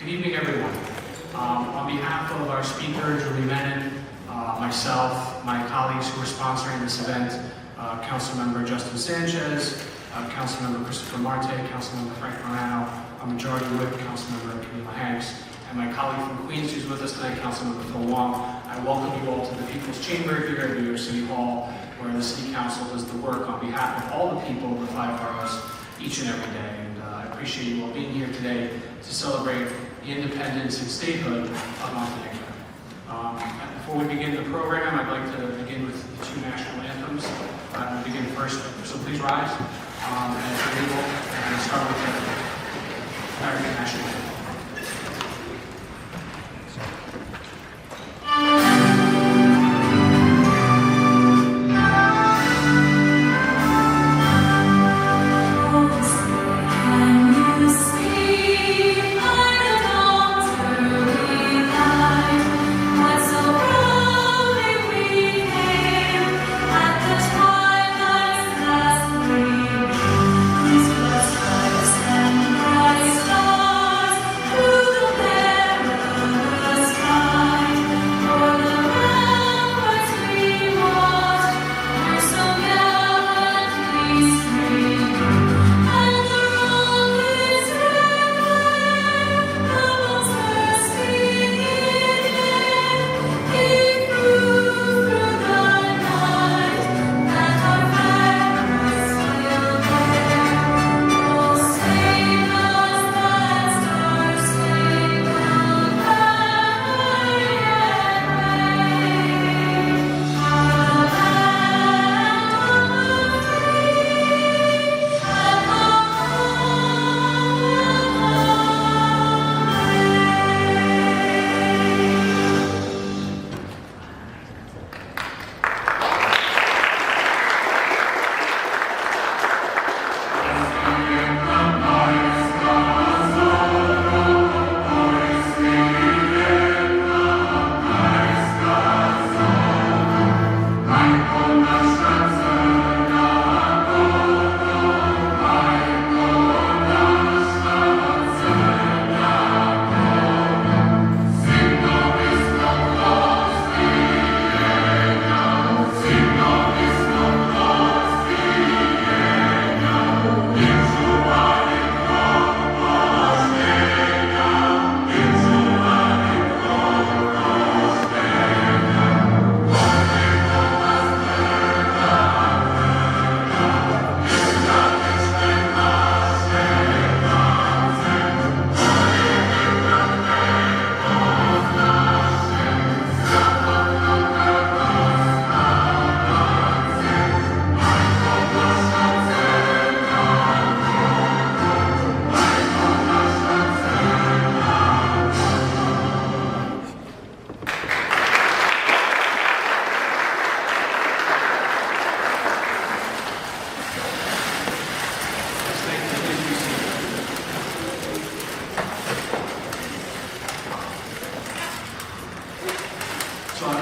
Good evening, everyone. On behalf of our speaker, Julie Menon, myself, my colleagues who are sponsoring this event, Councilmember Justin Sanchez, Councilmember Christopher Marte, Councilmember Frank Morano, our Majority Whip, Councilmember Camila Hanks, and my colleague from Queens who's with us today, Councilmember Phil Wong. I welcome you all to the People's Chamber here at New York City Hall, where the City Council does the work on behalf of all the people of the 5 boroughs each and every day. And I appreciate you all being here today to celebrate the independence and statehood of Montenegro. Before we begin the program, I'd like to begin with the 2 national anthems. We'll begin first, so please rise as you're able, and start with the American national anthem.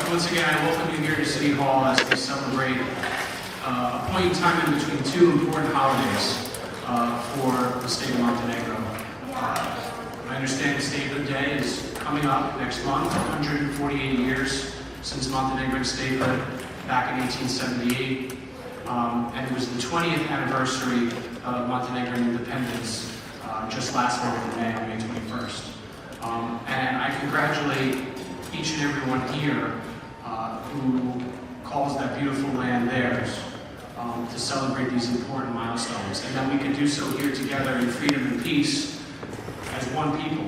Once again, I welcome you here to City Hall as we celebrate a point in time in between 2 important holidays for the state of Montenegro. I understand the Statehood Day is coming up next month, 148 years since Montenegro Statehood back in 1878. And it was the 20th anniversary of Montenegrin independence just last month in May, on May 21st. And I congratulate each and everyone here who calls that beautiful land theirs to celebrate these important milestones, and that we can do so here together in freedom and peace as one people.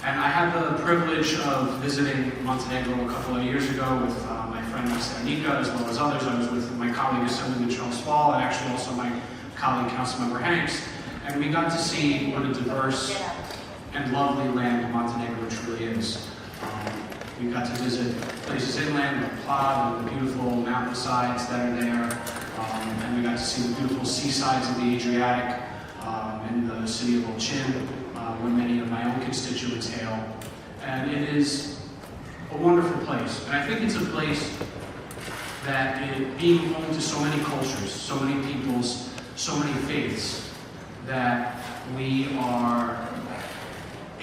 And I had the privilege of visiting Montenegro a couple of years ago with my friend Nika, as well as others. I was with my colleague Assemblyman Charles Fall, and actually also my colleague Councilmember Hanks, and we got to see what a diverse and lovely land Montenegro truly is. We got to visit places inland like Plod and the beautiful mountainsides that are there, and we got to see the beautiful seasides of the Adriatic in the city of Olchin, where many of my own constituents hail. And it is a wonderful place, and I think it's a place that being home to so many cultures, so many peoples, so many faiths, that we are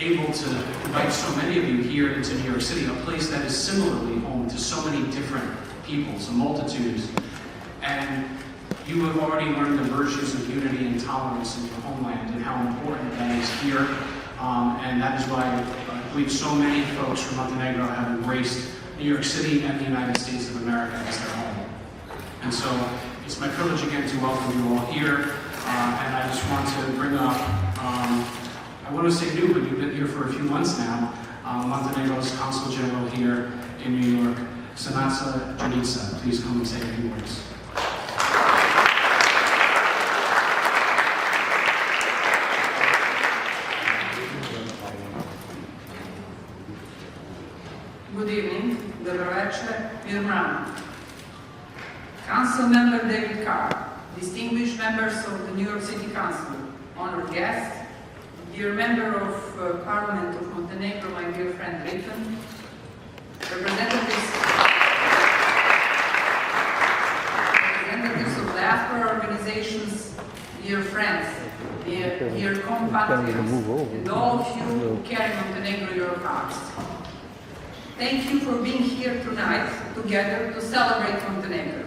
able to invite so many of you here into New York City, a place that is similarly home to so many different peoples, a multitudes. And you have already learned the virtues of unity and tolerance in your homeland and how important that is here. And that is why I believe so many folks from Montenegro have embraced New York City and the United States of America as their home. And so it's my privilege again to welcome you all here. And I just want to bring up, I want to say new, but you've been here for a few months now, Montenegro's Consul General here in New York, Sanasa Janica. Please come and say a few words. Good evening, dobroveče, mir rano. Council Member David Carr, distinguished members of the New York City Council, honored guests, dear Member of Parliament of Montenegro, my dear friend Riton, representatives of diaspora organizations, dear friends, dear compatriots, and all of you who carry Montenegro in your hearts. Thank you for being here tonight together to celebrate Montenegro.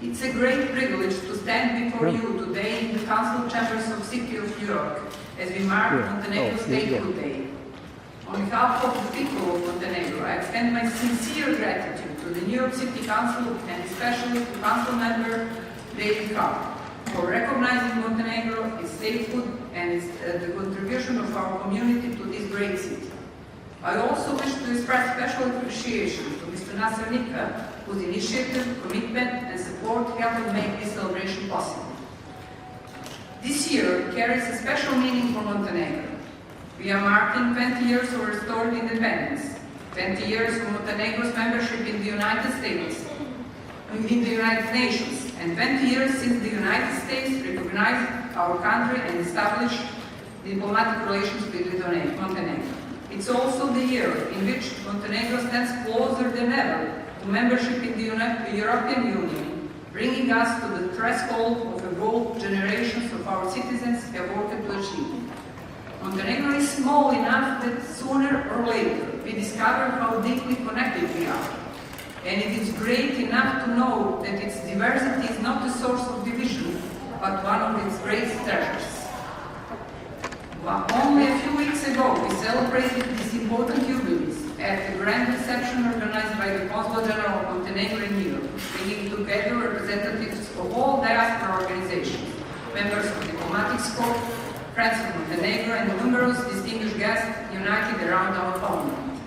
It's a great privilege to stand before you today in the Council Chambers of the City of New York as we mark Montenegro Statehood Day. On behalf of the people of Montenegro, I extend my sincere gratitude to the New York City Council and especially to Council Member David Carr for recognizing Montenegro, its statehood, and the contribution of our community to this great city. I also wish to express special appreciation to Mr. Nasser Nika, whose initiative, commitment, and support helped to make this celebration possible. This year carries a special meaning for Montenegro. We are marking 20 years of restored independence, 20 years of Montenegro's membership in the United States, in the United Nations, and 20 years since the United States recognized our country and established diplomatic relations with Montenegro. It's also the year in which Montenegro stands closer than ever to membership in the European Union, bringing us to the threshold of a goal generations of our citizens have worked to achieve. Montenegro is small enough that sooner or later we discover how deeply connected we are. And it is great enough to know that its diversity is not a source of division, but one of its great treasures. Only a few weeks ago, we celebrated this important jubilee at a grand reception organized by the Consul General of Montenegro in New York, bringing together representatives of all diaspora organizations, members of diplomatic corps, friends of Montenegro, and numerous distinguished guests united around our homeland.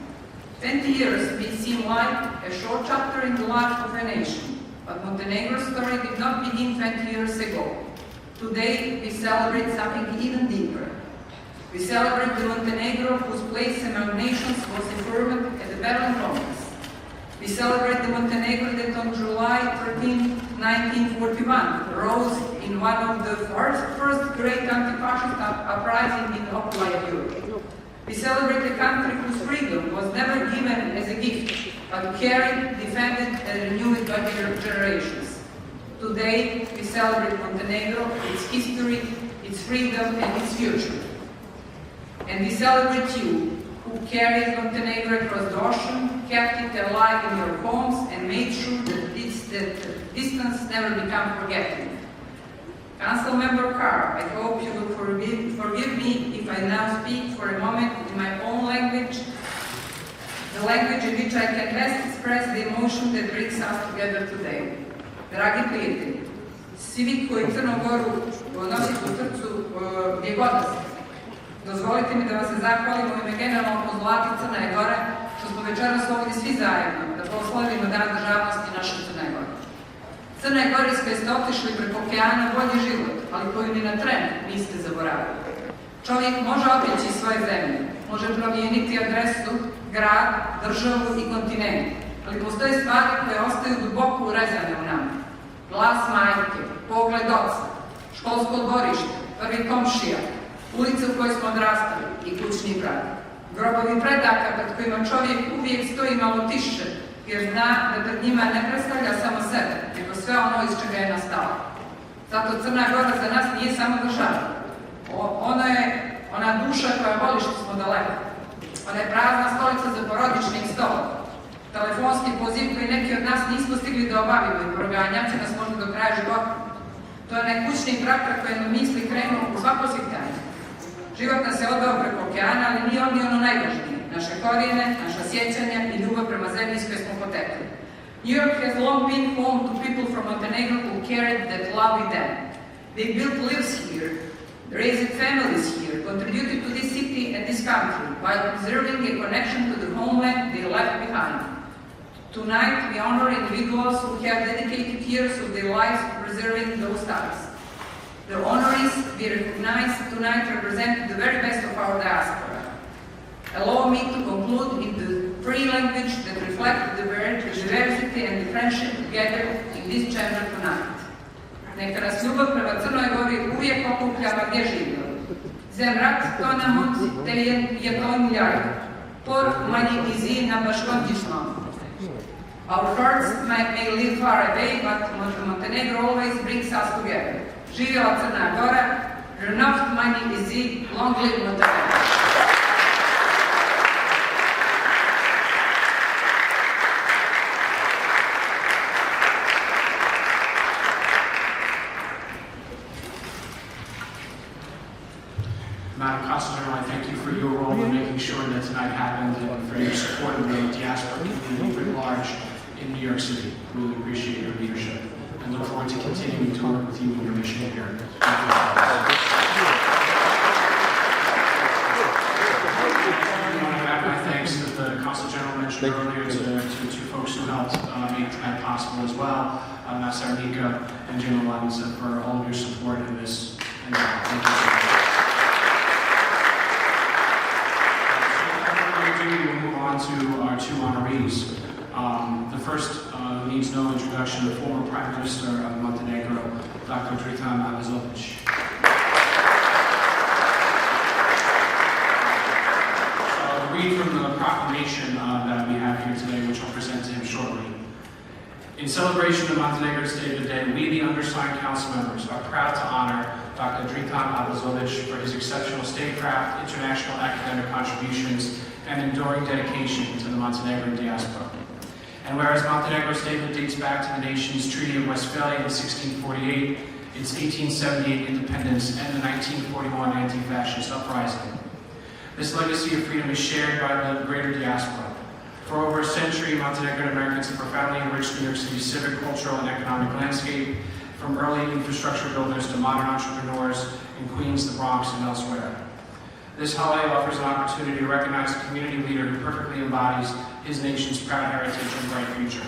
20 years may seem like a short chapter in the life of a nation, but Montenegro's story did not begin 20 years ago. Today, we celebrate something even deeper. We celebrate the Montenegro whose place among nations was affirmed at the Berlin Conference. We celebrate the Montenegro that on July 13, 1941 rose in one of the first great anti-fascist uprisings in occupied Europe. We celebrate a country whose freedom was never given as a gift, but carried, defended, and renewed by generations. Today, we celebrate Montenegro, its history, its freedom, and its future. And we celebrate you, who carried Montenegro across the ocean, kept it alive in your homes, and made sure that distance never become forgotten. Council Member Carr, I hope you will forgive me if I now speak for a moment in my own language, the language in which I can best express the emotion that brings us together today. Dragi prijatelji, svi vi koji Crnu Goru nosite u srcu gdje god da ste, dozvolite mi da vam se zahvalim u ime generalnog konzulata Crne Gore što smo večeras ovdje svi zajedno da proslavimo Dan državnosti naše Crne Gore. Crne Gore iz koje ste otišli preko okeana bolji život, ali koju ni na tren niste zaboravili. Čovjek može otići iz svoje zemlje, može promijeniti adresu, grad, državu i kontinent, ali postoje stvari koje ostaju duboko urezane u nama. Glas majke, pogled oca, školsko dvorište, prvi komšija, ulica u kojoj smo odrastali i kućni brat. Grobovi predaka pred kojima čovjek uvijek stoji malo tiše, jer zna da pred njima ne predstavlja samo sebe, nego sve ono iz čega je nastalo. Zato Crna Gora za nas nije samo država. Ona je ona duša koja voli što smo daleko, ona je prazna stolica za porodičnim stolom, telefonski poziv koji neki od nas nismo stigli da obavimo i proganjat će nas možda do kraja života. To je onaj kućni traktor koji nam misli krenu u svako svitanje. Život nas je odveo preko okeana, ali nije on ni ono najvažnije. Naše korijene, naša sjećanja i ljubav prema zemlji s koje smo potekli. New York has long been home to people from Montenegro who carried that love with them. They built lives here, raised families here, contributed to this city and this country, while preserving a connection to the homeland they left behind. Tonight, we honor individuals who have dedicated years of their lives to preserving those ties. The honorees we recognize tonight represent the very best of our diaspora. Allow me to conclude in the free language that reflects the diversity and the friendship together in this chamber tonight. Neka nas ljubav prema Crnoj Gori uvijek okuplja ma gdje živimo. Zemrat to nam tejen je to miljard. Por manji izi na baškontišnom. Our hearts may live far away, but Montenegro always brings us together. Živjela Crna Gora, Renaft manji izi, long live Montenegro. Madam Council General, I thank you for your role in making sure that tonight happened and for your support of the diaspora community writ large in New York City. Really appreciate your leadership and look forward to continuing to work with you in your mission here. Thank you. I want to add my thanks that the Council General mentioned earlier to two folks who helped make tonight possible as well, Sarnika and Jim Ladensa, for all of your support in this. And thank you so much. We'll move on to our two honorees. The first needs no introduction, the former Prime Minister of Montenegro, Dr. Dritan Abazovic. So I'll read from the proclamation that we have here today, which I'll present to him shortly. In celebration of Montenegro Statehood Day, we, the undersigned council members, are proud to honor Dr. Dritan Abazovic for his exceptional statecraft, international academic contributions, and enduring dedication to the Montenegrin diaspora. And whereas Montenegro Statehood dates back to the nation's Treaty of Westphalia in 1648, its 1878 independence, and the 1941 anti-fascist uprising. This legacy of freedom is shared by the greater diaspora. For over a century, Montenegrin Americans have profoundly enriched New York City's civic, cultural, and economic landscape, from early infrastructure builders to modern entrepreneurs in Queens, the Bronx, and elsewhere. This holiday offers an opportunity to recognize a community leader who perfectly embodies his nation's proud heritage and bright future.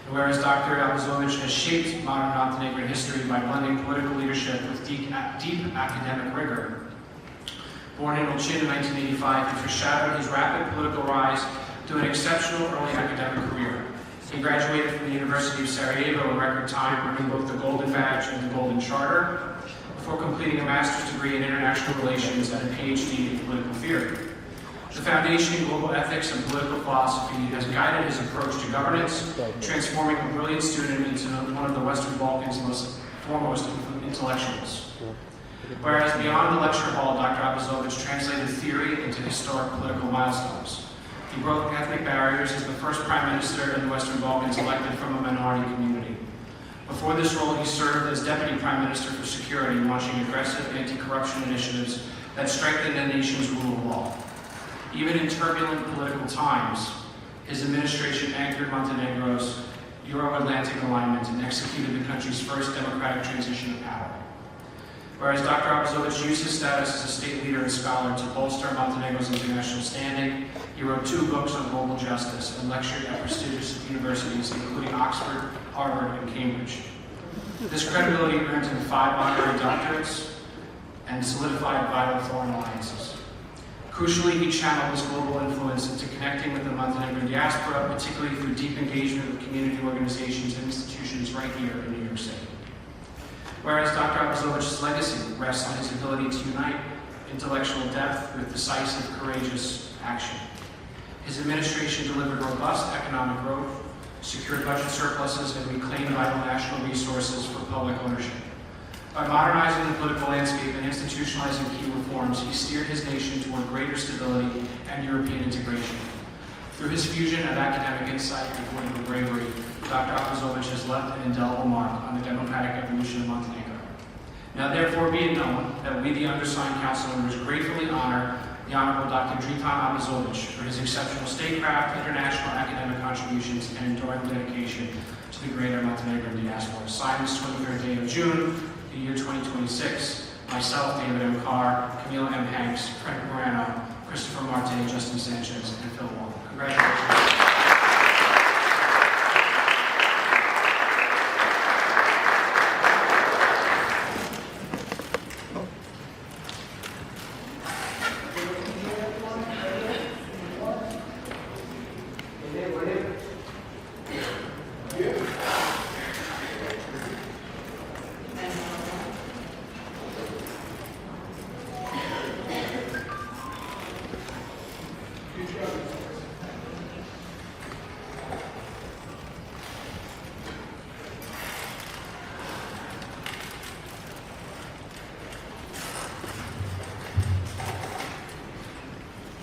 And whereas Dr. Abazovic has shaped modern Montenegrin history by blending political leadership with deep academic rigor, born in Olchin in 1985, he foreshadowed his rapid political rise to an exceptional early academic career. He graduated from the University of Sarajevo in record time, earning both the Golden Badge and the Golden Charter, before completing a master's degree in international relations and a PhD in political theory. The foundation in global ethics and political philosophy has guided his approach to governance, transforming a brilliant student into one of the Western Balkans' most foremost intellectuals. Whereas beyond the lecture hall, Dr. Abazovic translated theory into historic political milestones. He broke ethnic barriers as the first Prime Minister in the Western Balkans elected from a minority community. Before this role, he served as Deputy Prime Minister for Security, launching aggressive anti-corruption initiatives that strengthened the nation's rule of law. Even in turbulent political times, his administration anchored Montenegro's Euro-Atlantic alignment and executed the country's first democratic transition of power. Whereas Dr. Abazovic used his status as a state leader and scholar to bolster Montenegro's international standing, he wrote 2 books on global justice and lectured at prestigious universities, including Oxford, Harvard, and Cambridge. This credibility earned him 5 honorary doctorates and solidified vital foreign alliances. Crucially, he channeled this global influence into connecting with the Montenegrin diaspora, particularly through deep engagement with community organizations and institutions right here in New York City. Whereas Dr. Abazovic's legacy rests on his ability to unite intellectual depth with decisive, courageous action. His administration delivered robust economic growth, secured budget surpluses, and reclaimed vital national resources for public ownership. By modernizing the political landscape and institutionalizing key reforms, he steered his nation toward greater stability and European integration. Through his fusion of academic insight and political bravery, Dr. Abazovic has left an indelible mark on the democratic evolution of Montenegro. Now therefore be it known that we, the undersigned council members, gratefully honor the Honorable Dr. Dritan Abazovic for his exceptional statecraft, international academic contributions, and enduring dedication to the greater Montenegrin diaspora. Signed this 23rd day of June, the year 2026, myself, David M. Carr, Camila M. Hanks, Frank Morano, Christopher Marte, Justin Sanchez, and Phil Wall. Congratulations.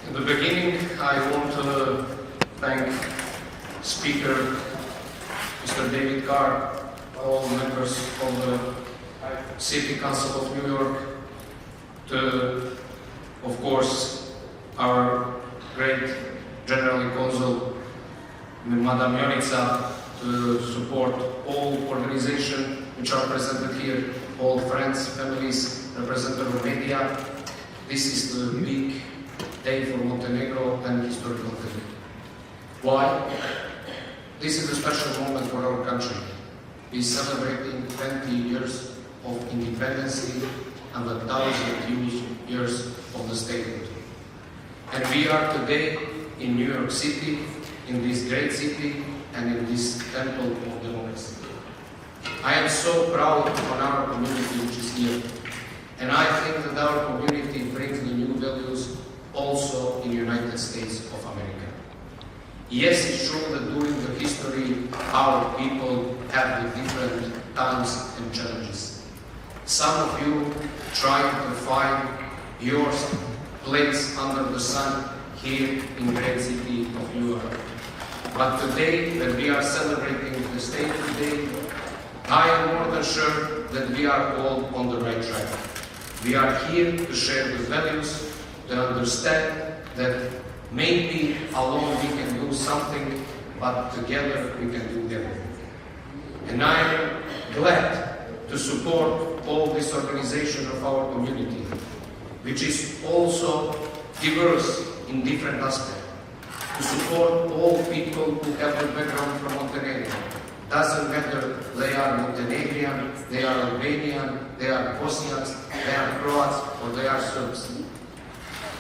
In the beginning, I want to thank Speaker Mr. David Carr, all members of the City Council of New York, to, of course, our great General Consul, Madam Jonica, to support all organizations which are presented here, all friends, families, representative of media. This is the big day for Montenegro and historical day. Why? This is a special moment for our country. We are celebrating 20 years of independence and 1,000 years of the statehood. And we are today in New York City, in this great city, and in this temple of democracy. I am so proud of our community which is here. And I think that our community brings the new values also in the United States of America. Yes, it's true that during the history, our people have the different times and challenges. Some of you try to find your place under the sun here in the great city of New York. But today, that we are celebrating the Statehood Day, I am more than sure that we are all on the right track. We are here to share the values, to understand that maybe alone we can do something, but together we can do everything. And I am glad to support all this organization of our community, which is also diverse in different aspects. To support all people who have the background from Montenegro. Doesn't matter they are Montenegrin, they are Albanian, they are Bosniaks, they are Croats, or they are Serbs.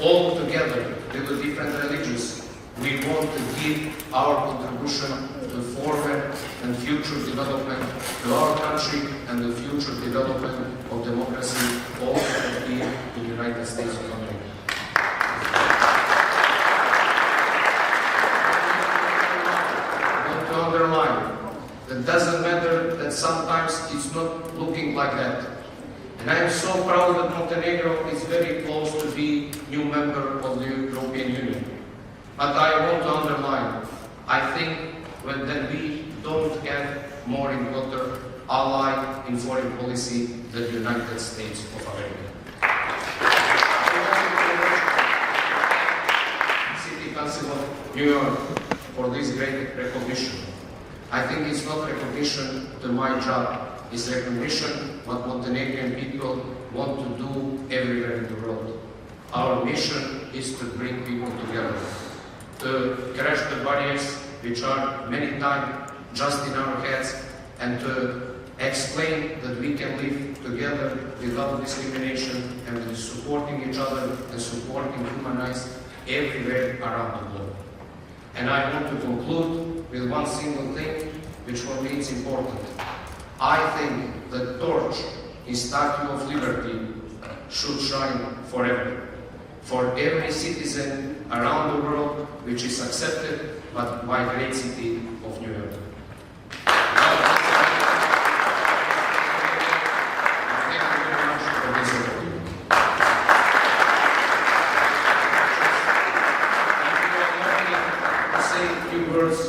All together, with the different religions, we want to give our contribution to forward and future development to our country and the future development of democracy also here in the United States of America. I want to underline that it doesn't matter that sometimes it's not looking like that. And I am so proud that Montenegro is very close to be new member of the European Union. But I want to underline, I think that we don't have more important ally in foreign policy than the United States of America. City Council of New York for this great recognition. I think it's not recognition to my job. It's recognition what Montenegrin people want to do everywhere in the world. Our mission is to bring people together, to crash the barriers which are many times just in our heads, and to explain that we can live together without discrimination and with supporting each other and supporting human rights everywhere around the globe. And I want to conclude with one single thing which for me is important. I think the torch in Statue of Liberty should shine forever, for every citizen around the world which is accepted by the great city of New York. few words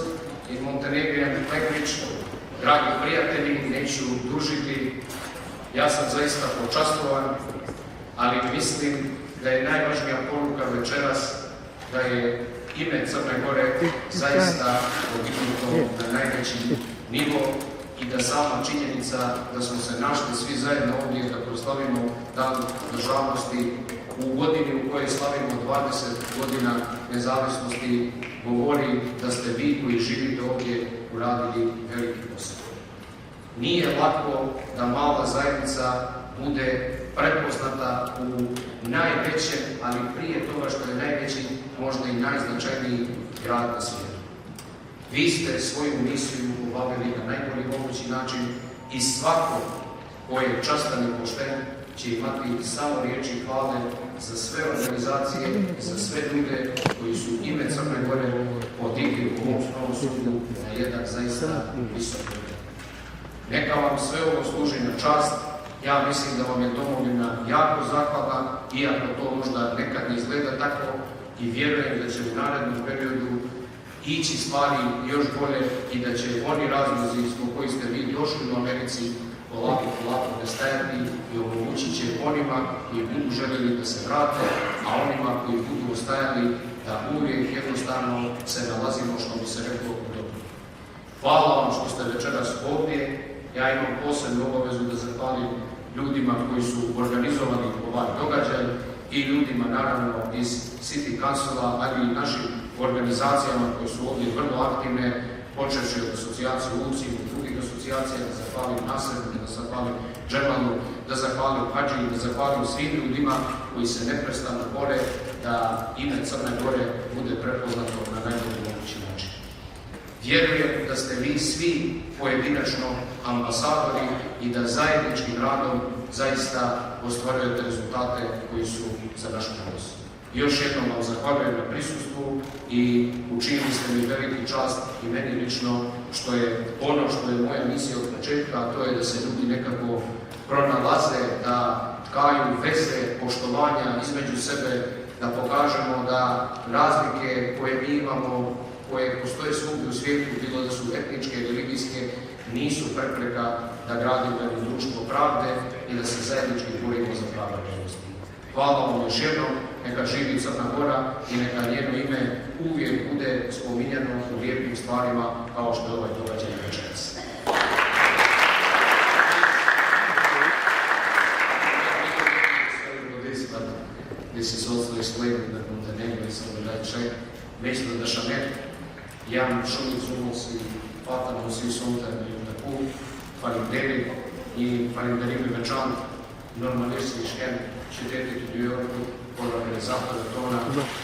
in Montenegrin language. Dragi prijatelji, neću dužiti, ja sam zaista počastvovan, ali mislim da je najvažnija poruka večeras da je ime Crne Gore zaista podignuto na najveći nivo i da sama činjenica da smo se našli svi zajedno ovdje da proslavimo Dan državnosti u godini u kojoj slavimo 20 godina nezavisnosti govori da ste vi koji živite ovdje uradili veliki posao. Nije lako da mala zajednica bude prepoznata u najvećem, ali prije toga što je najveći, možda i najznačajniji grad na svijetu. Vi ste svoju misiju obavili na najbolji mogući način i svako ko je častan i pošten će imati samo riječi hvale za sve organizacije i za sve ljude koji su ime Crne Gore podigli u ovom novom sudu na jedan zaista visok nivo. Neka vam sve ovo služi na čast. Ja mislim da vam je domovina jako zahvalna, iako to možda nekad ne izgleda tako, i vjerujem da će u narednom periodu ići stvari još bolje i da će oni razlozi zbog koji ste vi došli u Americi polako nestajati i omogućit će onima koji budu željeli da se vrate, a onima koji budu ostajali da uvijek jednostavno se nalazimo, što bi se reklo, u dobru. Hvala vam što ste večeras ovdje. Ja imam posebnu obavezu da zahvalim ljudima koji su organizovali ovaj događaj i ljudima naravno iz City Councila, ali i našim organizacijama koje su ovdje vrlo aktivne, počevši od asocijacije UCI i drugih asocijacija, da zahvalim Naseru, da zahvalim Džemalu, da zahvalim Hadži, da zahvalim svim ljudima koji se neprestano bore da ime Crne Gore bude prepoznato na najbolji mogući način. Vjerujem da ste vi svi pojedinačno ambasadori i da zajedničkim radom zaista ostvarujete rezultate koji su za naš ponos. Još jednom vam zahvaljujem na prisustvu i učinili ste mi veliki čast i meni lično što je ono što je moja misija od početka, a to je da se ljudi nekako pronalaze, da tkaju veze poštovanja između sebe, da pokažemo da razlike koje mi imamo, koje postoje svugdje u svijetu, bilo da su etničke i religijske, nisu prepreka da gradimo jedno društvo pravde i da se zajednički borimo za prava vrijednosti. Hvala vam još jednom, neka živi Crna Gora i neka njeno ime uvijek bude spominjano u lijepim stvarima kao što je ovaj događaj večeras. This is also explained that Montenegro is on the right track. Meestal de Chanet, Jan Šumic i Patamo svi sunta i tako, Falinderi i Falinderi Večan, normalistiski šken, četiri u New Yorku, organizator tona,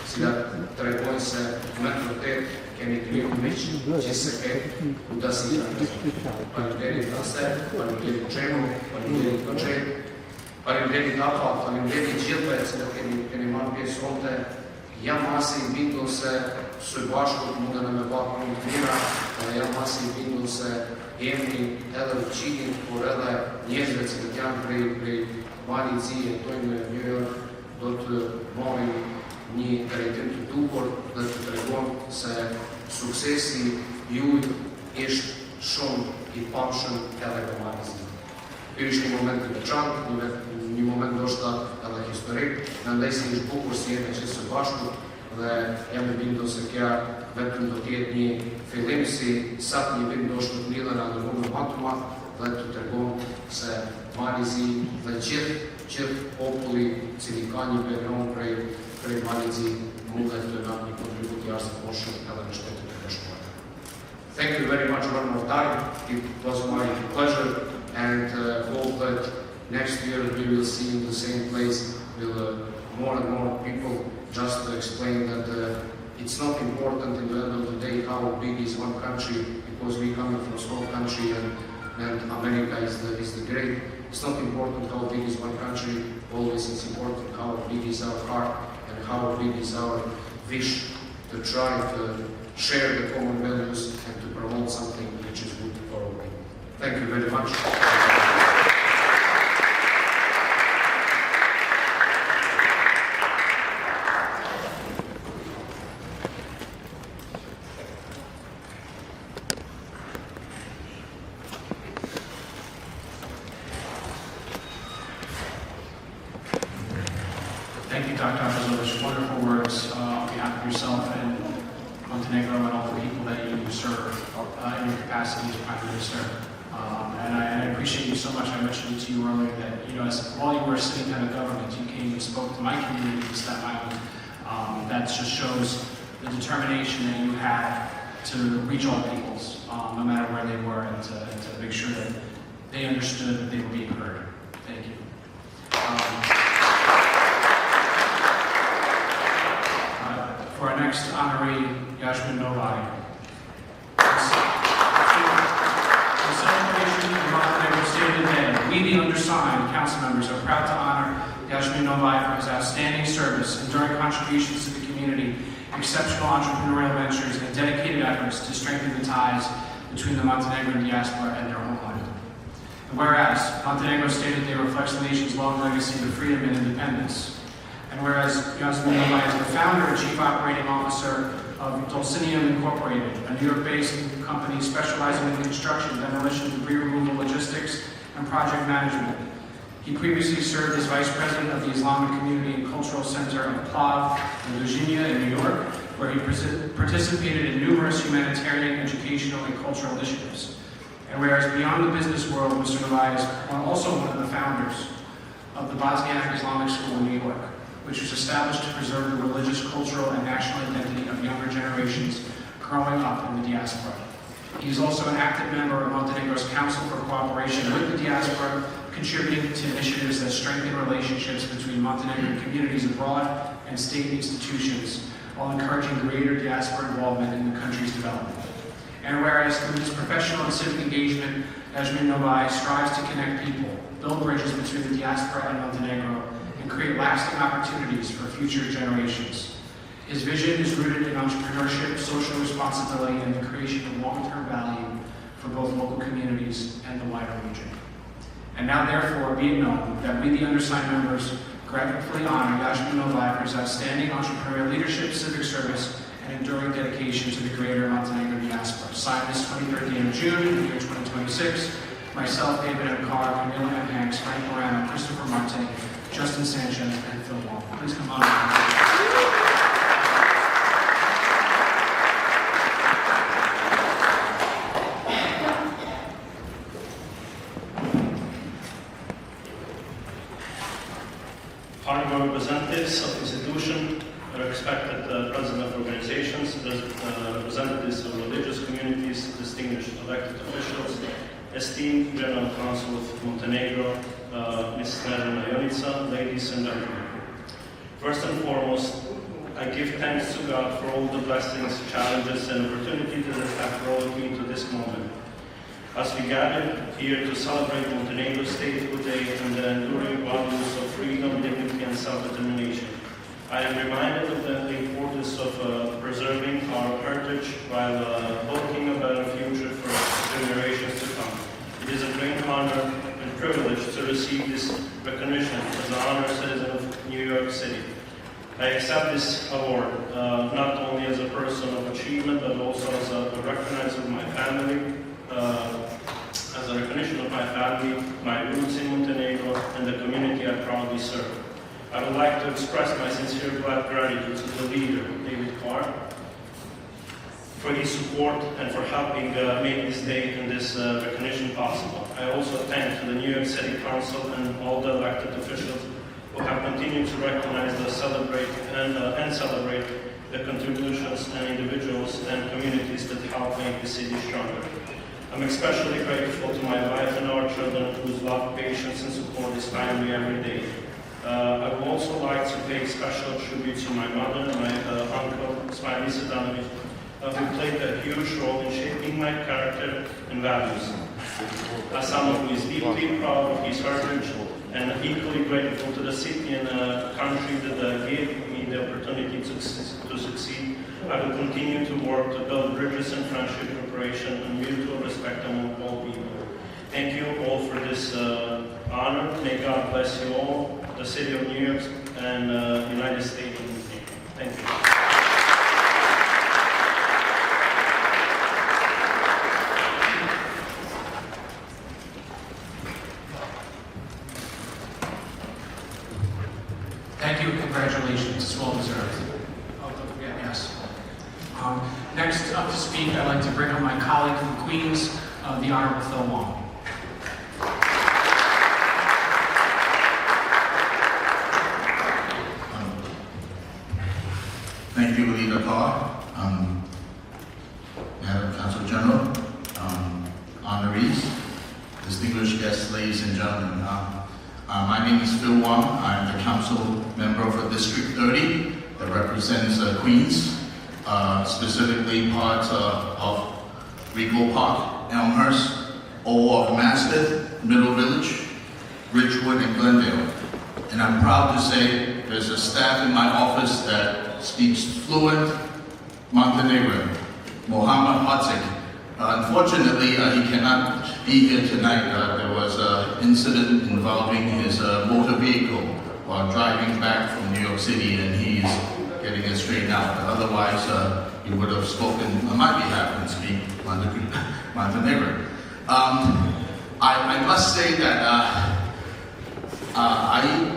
sida treboj se metrotet, kemi krivo mići, će se da si Falinderi Tase, Falinderi Čemu, Falinderi Kočet, Falinderi Tapa, Falinderi Čilpec, kemi man pje sunte, ja masi vidio se suibaško, da nam je ovako mira, ja masi vidio se emni, edel čini, porele, njezveci, da tjam pri mali cije, to im je New York, dot moji ni territoriu dubor, da trebom se succesi jud ist schon i pamšen elega magazin. Prvišnji moment je večan, ni moment došla ela historik, nam da si iš bukur sjede če se bašku, da ja me vidim se kja vetem do tije dni Filimsi, sad mi vidim došlo knila na drugu matuma, da tu trgom se Marizi, da črt populi cilikanje benom prej Marizi, mogla je to je nam i kontributi, ja sam pošao kada nešto je to preškovala. Thank you very much one more time. It was my pleasure and hope that next year we will see in the same place with more and more people, just to explain that it's not important in the end of the day how big is one country, because we come from a small country and America is the great. It's not important how big is one country, always it's important how big is our heart and how big is our wish to try to share the common values and to promote something which is good for all people. Thank you very much. Dr. for those wonderful words on behalf of yourself and Montenegro and all the people that you serve in your capacity as Prime Minister. And I appreciate you so much. I mentioned to you earlier that, you know, while you were a sitting head of government, you came and spoke to my community in Staten Island. That just shows the determination that you had to reach all peoples, no matter where they were, and to make sure that they understood that they were being heard. Thank you. For our next honoree, Yashmin Novai. In celebration of Montenegro Statehood Day, we, the undersigned council members, are proud to honor Yashmin Novai for his outstanding service, enduring contributions to the community, exceptional entrepreneurial ventures, and dedicated efforts to strengthen the ties between the Montenegrin diaspora and their homeland. And whereas Montenegro Statehood Day reflects the nation's long legacy of freedom and independence, and whereas Yashmin Novai is the founder and chief operating officer of Dulcinea Incorporated, a New York-based company specializing in construction, demolition, debris removal, logistics, and project management. He previously served as vice president of the Islamic Community and Cultural Center of Plav in Virginia in New York, where he participated in numerous humanitarian, educational, and cultural initiatives. And whereas beyond the business world, Mr. Novai is also one of the founders of the Bosniak Islamic School in New York, which was established to preserve the religious, cultural, and national identity of younger generations growing up in the diaspora. He is also an active member of Montenegro's Council for Cooperation with the Diaspora, contributing to initiatives that strengthen relationships between Montenegrin communities abroad and state institutions, while encouraging greater diaspora involvement in the country's development. And whereas through his professional and civic engagement, Yashmin Novai strives to connect people, build bridges between the diaspora and Montenegro, and create lasting opportunities for future generations. His vision is rooted in entrepreneurship, social responsibility, and the creation of long-term value for both local communities and the wider region. And now, therefore, be it known that we, the undersigned members, gratefully honor Yashmin Novai for his outstanding entrepreneurial leadership, civic service, and enduring dedication to the greater Montenegro diaspora. Signed this 23rd day of June in the year 2026, myself, David M. Carr, Camila M. Hanks, Frank Morano, Christopher Marte, Justin Sanchez, and Phil Wall. Please come on. Honorable representatives of institutions, respected president of organizations, representatives of religious communities, distinguished elected officials, esteemed General Council of Montenegro, Ms. Snežana Jonica, ladies and gentlemen. First and foremost, I give thanks to God for all the blessings, challenges, and opportunities that have brought me to this moment. As we gather here to celebrate Montenegro Statehood Day and the enduring values of freedom, dignity, and self-determination, I am reminded of the importance of preserving our heritage while building a better future for generations to come. It is a great honor and privilege to receive this recognition as an honored citizen of New York City. I accept this award not only as a person of achievement, but also as a recognition of my family, as a recognition of my family, my roots in Montenegro, and the community I proudly serve. I would like to express my sincere gratitude to the leader, David Carr, for his support and for helping make this day and this recognition possible. I also thank the New York City Council and all the elected officials who have continued to recognize and celebrate the contributions and individuals and communities that help make the city stronger. I'm especially grateful to my wife and our children whose love, patience, and support inspire me every day. I would also like to pay special tribute to my mother and my uncle, Smiley Sedanovic, who played a huge role in shaping my character and values. As someone who is deeply proud of his heritage and equally grateful to the city and country that gave me the opportunity to succeed, I will continue to work to build bridges and friendship, cooperation, and mutual respect among all people. Thank you all for this honor. May God bless you all, the City of New York, and United States of Montenegro. Thank you. Thank you, congratulations. long. Next up to speak, I'd like to bring up my colleague from Queens, the Honorable Phil Wong. Thank you, Leader Carr, Madam Council General, honorees, distinguished guests, ladies and gentlemen. My name is Phil Wong. I'm the council member for District 30 that represents Queens, specifically parts of Rico Park, Elmhurst, all of Mastiff, Middle Village, Ridgewood, and Glendale. And I'm proud to say there's a staff in my office that speaks fluent Montenegro, Mohammed Hatzik. Unfortunately, he cannot be here tonight. There was an incident involving his motor vehicle while driving back from New York City, and he's getting it straightened out. Otherwise, he would have spoken on my behalf and speak Montenegro. I must say that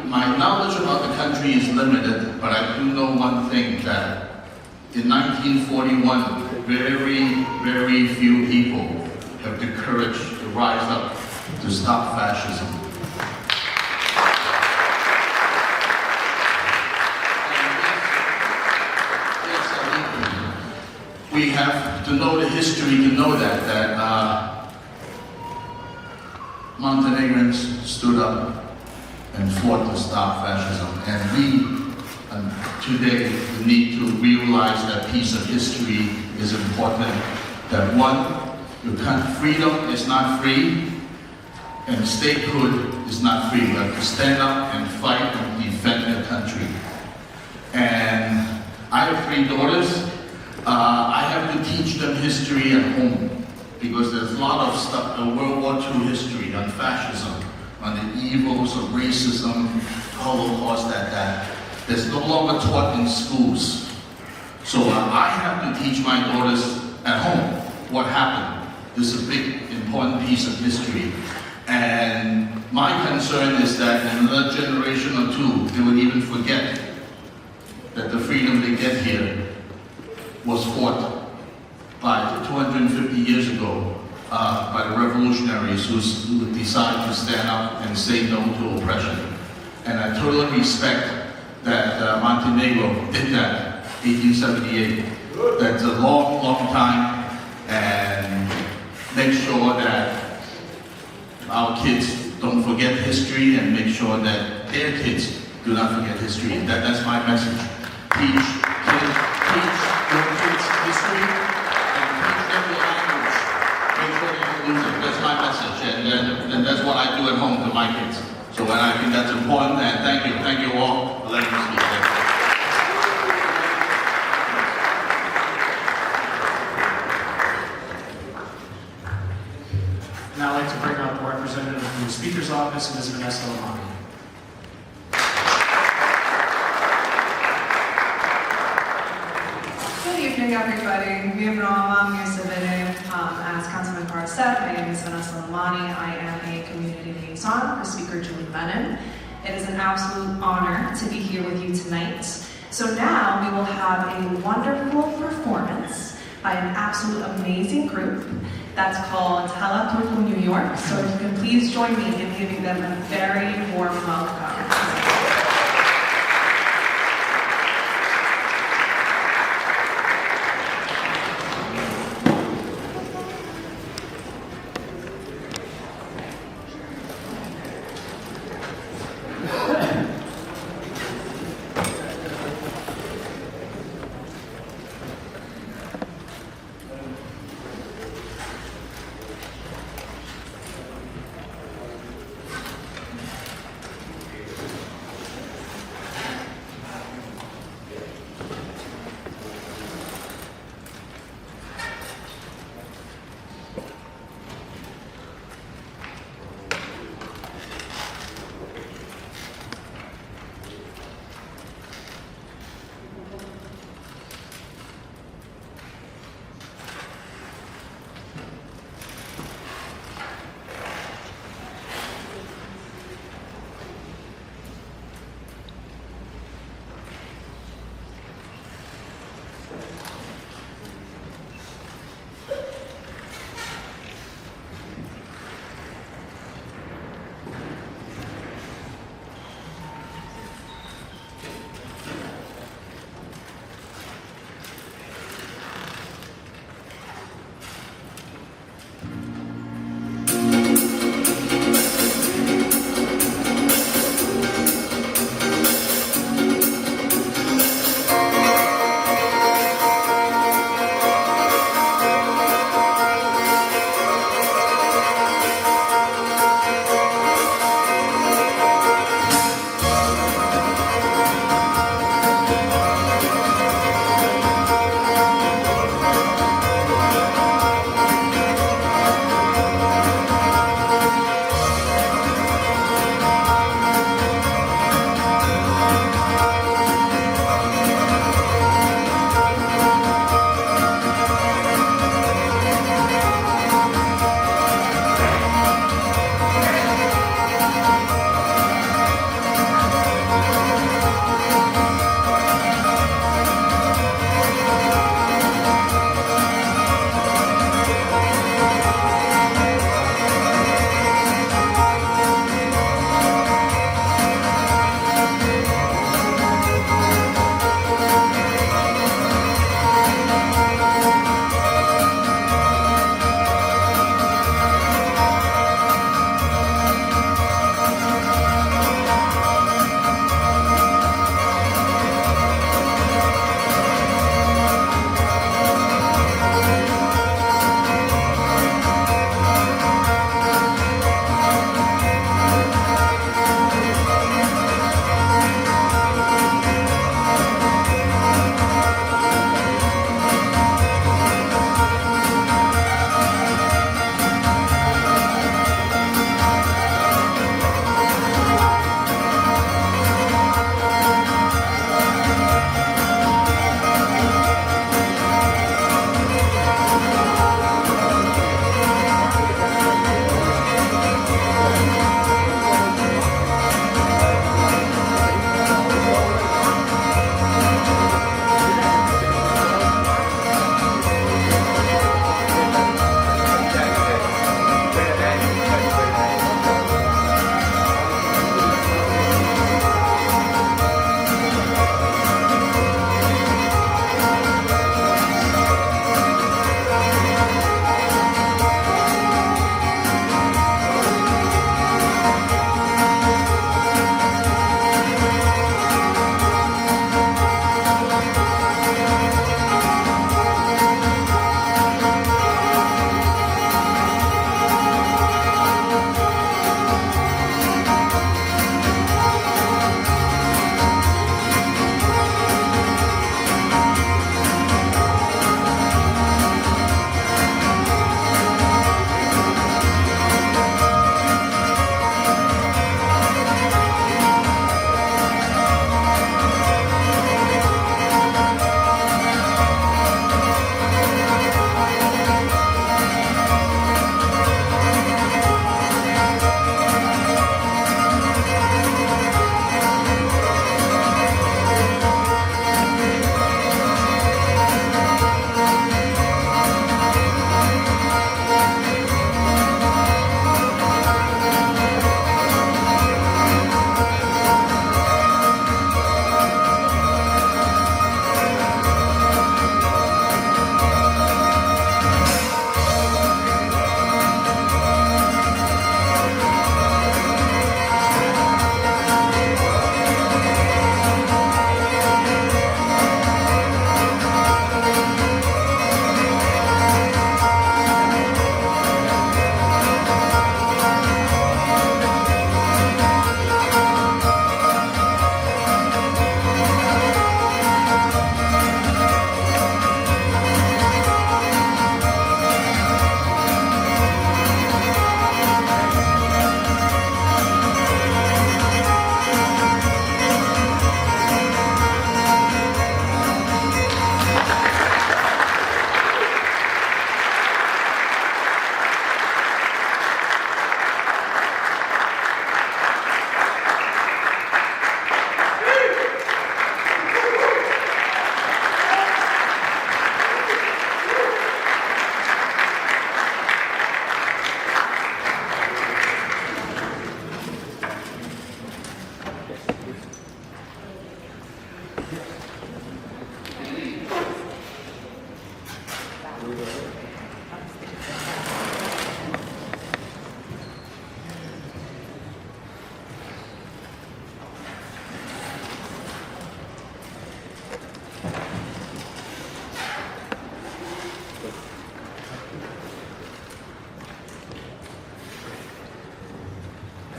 my knowledge about the country is limited, but I do know one thing, that in 1941, very few people have the courage to rise up to stop fascism. We have to know the history to know that Montenegrins stood up and fought to stop fascism. And we, today, need to realize that piece of history is important. That one, freedom is not free, and statehood is not free. We have to stand up and fight and defend the country. And I have 3 daughters. I have to teach them history at home, because there's a lot of stuff, World War II history on fascism, on the evils of racism, Holocaust, that's no longer taught in schools. So I have to teach my daughters at home what happened. This is a big, important piece of history. And my concern is that in another generation or 2, they would even forget that the freedom they get here was fought by 250 years ago by the revolutionaries who decided to stand up and say no to oppression. And I totally respect that Montenegro did that, 1878. That's a long, long time, and make sure that our kids don't forget history, and make sure that their kids do not forget history. That's my message. Teach your kids history, and teach them the language. Make sure they don't lose it. That's my message, and that's what I do at home to my kids. So I think that's important, and thank you all for letting me speak. Now I'd like to bring up a representative from the Speaker's Office, Ms. Vanessa Lamani. Good evening, everybody. As Councilman Carr said, my name is Vanessa Lamani. I am a community liaison for Speaker Julie Lennon. It is an absolute honor to be here with you tonight. So now we will have a wonderful performance by an absolute amazing group that's called Hella Turku New York. So if you can please join me in giving them a very warm welcome.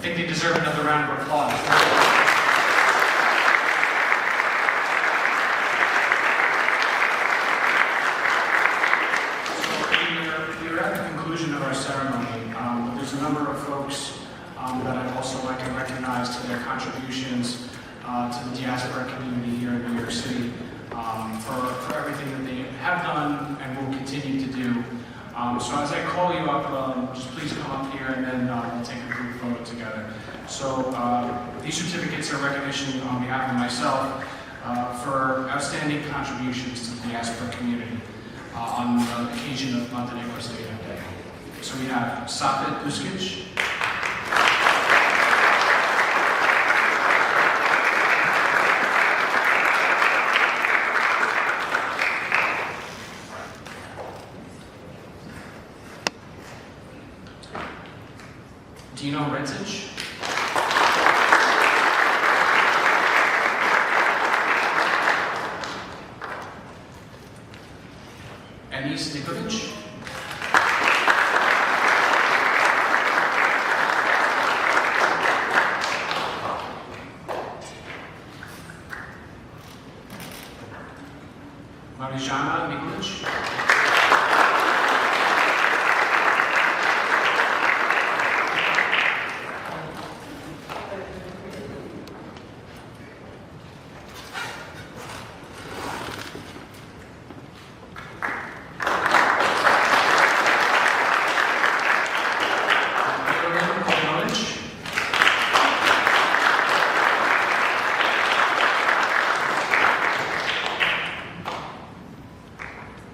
think they deserve another round of applause. We're at the conclusion of our ceremony. There's a number of folks that I'd also like to recognize to their contributions to the diaspora community here in New York City for everything that they have done and will continue to do. So as I call you up, just please come up here and then we'll take a group photo together. So these certificates are recognition on behalf of myself for outstanding contributions to the diaspora community on the occasion of Montenegro Statehood Day. So we have Safet Uskic, Dino Redzic, Anis Nikovic, Marijana Nikolic,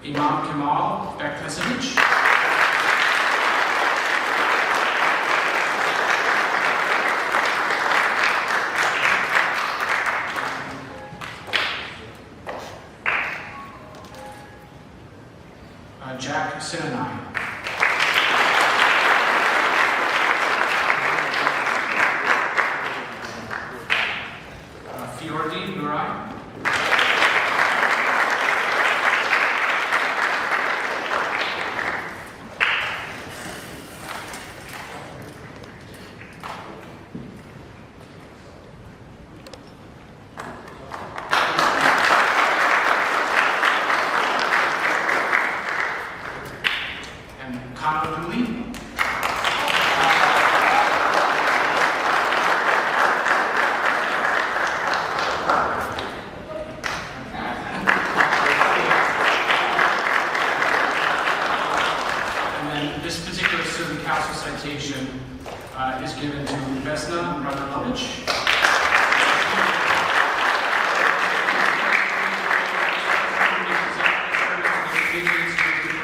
Imam Kemal Bektasevic, Jack Sinanai, Fiordi Nurai, Kano Dooley, and then this particular student council citation is given to Vesna Radanovic.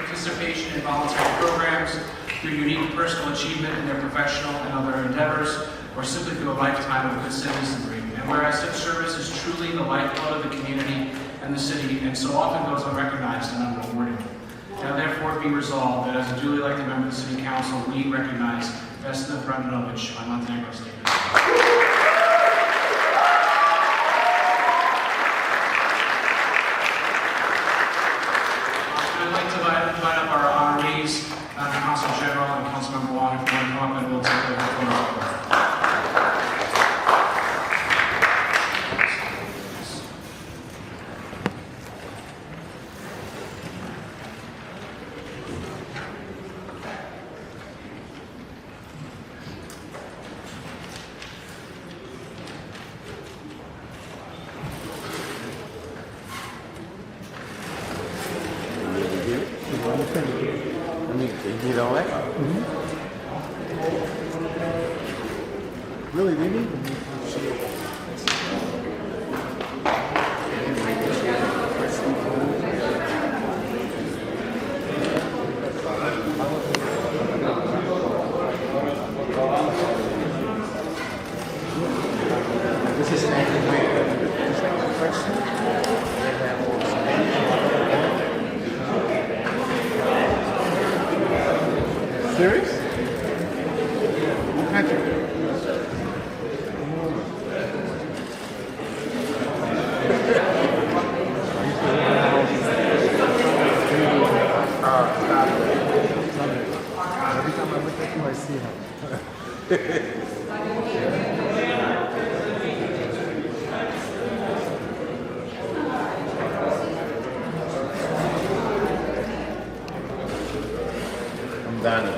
Participation in voluntary programs, through unique personal achievement in their professional and other endeavors, or simply through a lifetime of good citizenry. And whereas such service is truly the lifeblood of the community and the city, and so often goes unrecognized and unrewarded. Now therefore be resolved that as a duly elected member of the City Council, we recognize Vesna Radanovic on Montenegro Statehood. Invite up our honorees, the Council General and Councilmember Wong, if you want to come up and we'll take a photo. You know what? Really, they need them. This is serious? What country? Every time I look at you, I see him. Dani.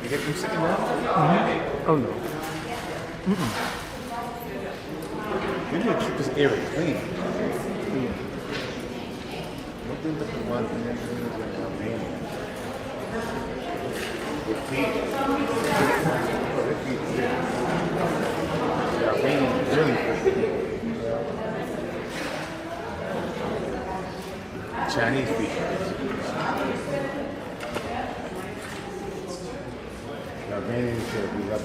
You get them sitting down? Oh no. We need to keep this area clean. Nothing but the one thing that is like Albania. With feet. Oh, their feet is good. The Albanian is really good. Chinese feet. The Albanians should be up.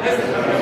Yes.